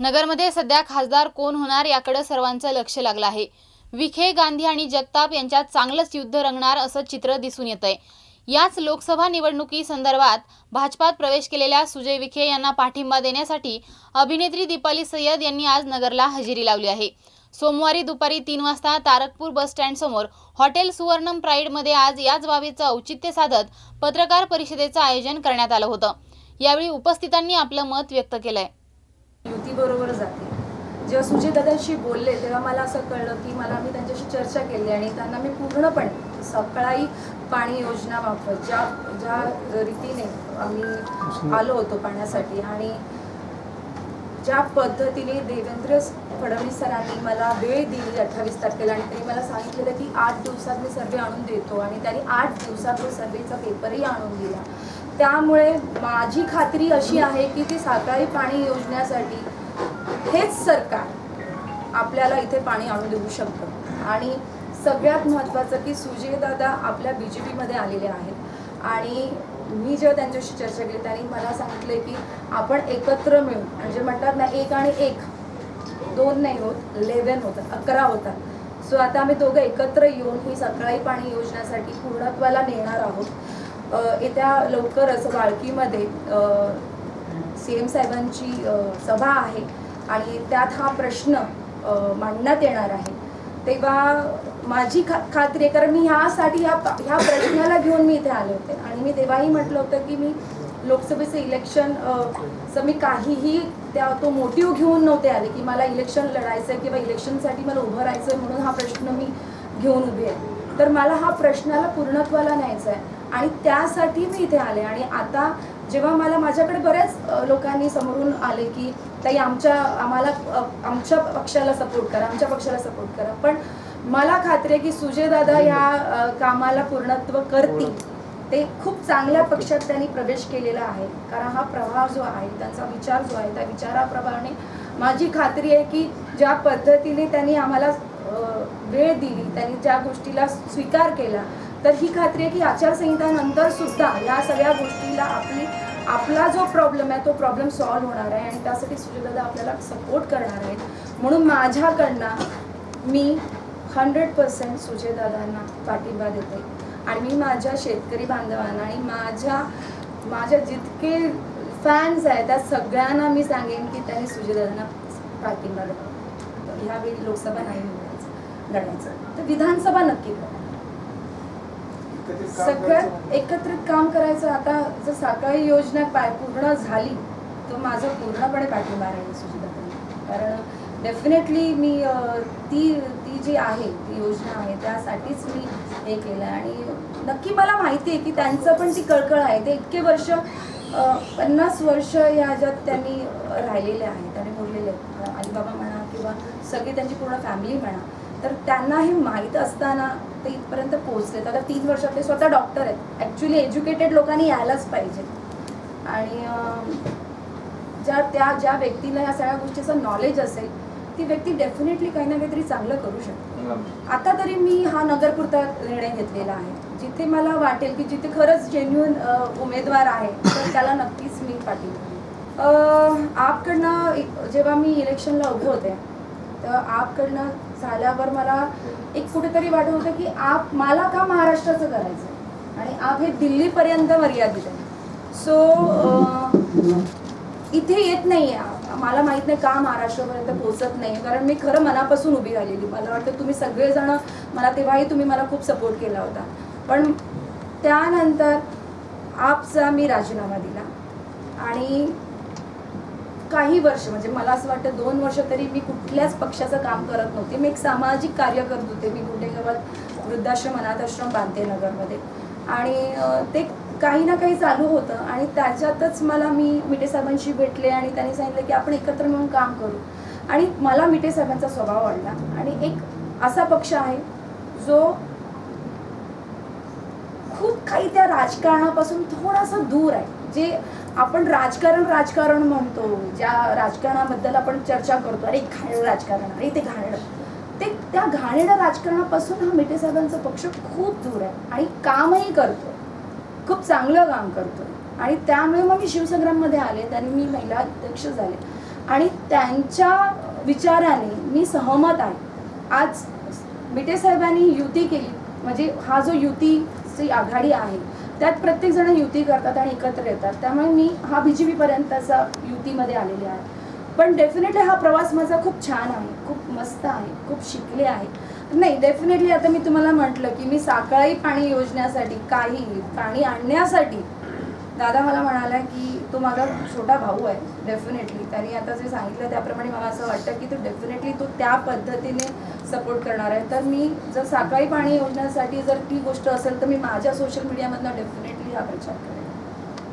नगरमध्ये सध्या खासदार कोण होणार याकडे सर्वांचं लक्ष लागलं आहे। विखे, गांधी आणि जगताप यांच्यात चांगलंच युद्ध रंगणार असं चित्र दिसून येतंय। याच लोकसभा निवडणुकी संदर्भात भाजपात प्रवेश केलेल्या सुजय विखे यांना पाठिंबा देण्यासाठी अभिनेत्री दीपाली सय्यद यांनी आज नगरला हजेरी लावली आहे। सोमवारी दुपारी 3 वाजता तारकपूर बस स्टँड समोर हॉटेल सुवर्णम प्राईड मध्ये आज याच बाबीचं औचित्य साधत पत्रकार परिषदेचं आयोजन करण्यात आलं होतं। यावेळी उपस्थितांनी आपलं मत व्यक्त केलंय। युती बरोबर जाते। जेव्हा सुजय दादांशी बोलले तेव्हा मला असं कळलं की मी त्यांच्याशी चर्चा केली आणि त्यांना मी पूर्णपणे सकाळी पाणी योजना मार्फत ज्या रीतीने आम्ही आलो होतो पाण्यासाठी आणि ज्या पद्धतीने देवेंद्र फडणवीस सरांनी मला वेळ दिली 28 तारखेला आणि त्यांनी मला सांगितलेलं की 8 दिवसात मी सर्वे आणून देतो आणि त्यांनी 8 दिवसात तो सर्वेचा पेपरही आणून दिला। त्यामुळे माझी खात्री अशी आहे की ती सकाळी पाणी योजनेसाठी हेच सरकार आपल्याला इथे पाणी आणून देऊ शकतं। आणि सगळ्यात महत्त्वाचं की सुजय दादा आपल्या BJP मध्ये आलेले आहेत आणि मी जेव्हा त्यांच्याशी चर्चा केली त्यांनी मला सांगितले की आपण एकत्र मिळून म्हणजे म्हणतात ना 1 आणि 1 2 नाही होत 11 होतात 11 होतात। सो आता आम्ही दोघं एकत्र येऊन ही सकाळी पाणी योजनेसाठी पूर्णत्वाला नेणार आहोत। येत्या लवकरच वाळकीमध्ये CM साहेबांची सभा आहे आणि त्यात हा प्रश्न मांडण्यात येणार आहे। तेव्हा माझी खात्री आहे कारण मी ह्या प्रश्नाला घेऊन मी इथे आले होते आणि मी तेव्हाही म्हटलं होतं की मी लोकसभेचं इलेक्शन मी काहीही तो मोटिव्ह घेऊन नव्हते आले की मला इलेक्शन लढायचं आहे किंवा इलेक्शनसाठी मला उभं राहायचं आहे म्हणून हा प्रश्न मी घेऊन उभी आहे। तर मला हा प्रश्नाला पूर्णत्वाला न्यायचा आहे आणि त्यासाठी मी इथे आले। आणि आता जेव्हा माझ्याकडे बऱ्याच लोकांनी समोरून आले की ताई आमच्या पक्षाला सपोर्ट करा, आमच्या पक्षाला सपोर्ट करा, पण मला खात्री आहे की सुजय दादा या कामाला पूर्णत्व करतील। ते खूप चांगल्या पक्षात त्यांनी प्रवेश केलेला आहे कारण हा प्रवाह जो आहे त्यांचा विचार जो आहे त्या विचाराप्रमाणे माझी खात्री आहे की ज्या पद्धतीने त्यांनी आम्हाला वेळ दिली, त्यांनी ज्या गोष्टीला स्वीकार केला, तर ही खात्री आहे की आचारसंहितानंतर सुद्धा या सगळ्या गोष्टीला आपला जो प्रॉब्लेम आहे तो प्रॉब्लेम सॉल्व्ह होणार आहे आणि त्यासाठी सुजयदादा आपल्याला सपोर्ट करणार आहेत। म्हणून माझ्याकडनं मी 100% सुजयदादांना पाठिंबा देते आणि मी माझ्या शेतकरी बांधवांना आणि माझ्या जितके फॅन्स आहेत त्या सगळ्यांना मी सांगेन की त्यांनी सुजयदादांना पाठिंबा द्यावा। ह्यावेळी लोकसभा नाही लढायचं तर विधानसभा नक्की करा। सगळ्यात एकत्रित काम करायचं। आता जर सकाळी योजना पूर्ण झाली तर माझं पूर्णपणे पाठिंबा राहील सुजयदादांना कारण डेफिनेटली मी ती जी आहे ती योजना आहे त्यासाठीच मी हे केलं आणि नक्की मला माहिती आहे की त्यांचं पण ती कळकळ आहे। ते इतके वर्ष 50 वर्ष ह्याच्यात त्यांनी राहिलेले आहेत आणि बोललेले आहेत, आईबाबा म्हणा किंवा सगळी त्यांची पूर्ण फॅमिली म्हणा, तर त्यांना हे माहीत असताना ते इथपर्यंत पोहोचलेत। आता 3 वर्षात ते स्वतः डॉक्टर आहेत। ॲक्च्युली एज्युकेटेड लोकांनी यायलाच पाहिजे आणि ज्या व्यक्तीला या सगळ्या गोष्टीचं नॉलेज असेल ती व्यक्ती डेफिनेटली काही ना काहीतरी चांगलं करू शकते। आता तरी मी हा नगरपुरता निर्णय घेतलेला आहे। जिथे मला वाटेल की जिथे खरंच जेन्युइन उमेदवार आहे तर त्याला नक्कीच मी पाठिंबा। आपकडनं जेव्हा मी इलेक्शनला उभे होते तर आपकडनं झाल्यावर मला एक कुठेतरी वाटत होतं की मला का महाराष्ट्राचं करायचं आणि आप हे दिल्लीपर्यंत मर्यादित आहे। सो इथे येत नाही आहे, मला माहीत नाही का महाराष्ट्रापर्यंत पोहोचत नाही कारण मी खरं मनापासून उभी राहिलेली। मला वाटतं तुम्ही सगळेजण तेव्हाही तुम्ही मला खूप सपोर्ट केला होता, पण त्यानंतर आपचा मी राजीनामा दिला आणि काही वर्ष म्हणजे मला असं वाटतं 2 वर्ष तरी मी कुठल्याच पक्षाचं काम करत नव्हते। मी एक सामाजिक कार्य करत होते। मी गुंडेगावात वृद्धाश्रम अनाथाश्रम बांधते नगरमध्ये आणि ते काही ना काही चालू होतं आणि त्याच्यातच मी मिटे साहेबांशी भेटले आणि त्यांनी सांगितलं की आपण एकत्र मिळून काम करू आणि मला मिटे साहेबांचा स्वभाव आवडला आणि एक असा पक्ष आहे जो खूप काही त्या राजकारणापासून थोडासा दूर आहे। जे आपण राजकारण म्हणतो, ज्या राजकारणाबद्दल आपण चर्चा करतो, अरे घाणेरडं राजकारण, अरे ते घाणेरडं, त्या घाणेरड्या राजकारणापासून हा मिटे साहेबांचा पक्ष खूप दूर आहे आणि कामही करतो, खूप चांगलं काम करतो आणि त्यामुळे मग मी शिवसंग्राममध्ये आले, त्यांनी मी महिला अध्यक्ष झाले आणि त्यांच्या विचाराने मी सहमत आहे. आज बिटे साहेबांनी युती केली, म्हणजे हा जो युतीची आघाडी आहे त्यात प्रत्येक जण युती करतात आणि एकत्र येतात, त्यामुळे मी हा BJP पर्यंतचा युतीमध्ये आलेले आहे. पण डेफिनेटली हा प्रवास माझा खूप छान आहे, खूप मस्त आहे, खूप शिकले आहे. नाही, डेफिनेटली आता मी तुम्हाला म्हटलं की मी साकळाई पाणी योजण्यासाठी काही पाणी आणण्यासाठी दादा मला म्हणाला की तो माझा छोटा भाऊ आहे. डेफिनेटली त्यांनी आता जे सांगितलं त्याप्रमाणे मला असं वाटतं की तो डेफिनेटली तो त्या पद्धतीने सपोर्ट करणार आहे. तर मी जर साकळाई पाणी योजण्यासाठी जर ती गोष्ट असेल तर मी माझ्या सोशल मीडियामधनं डेफिनेटली हा प्रचार करेन.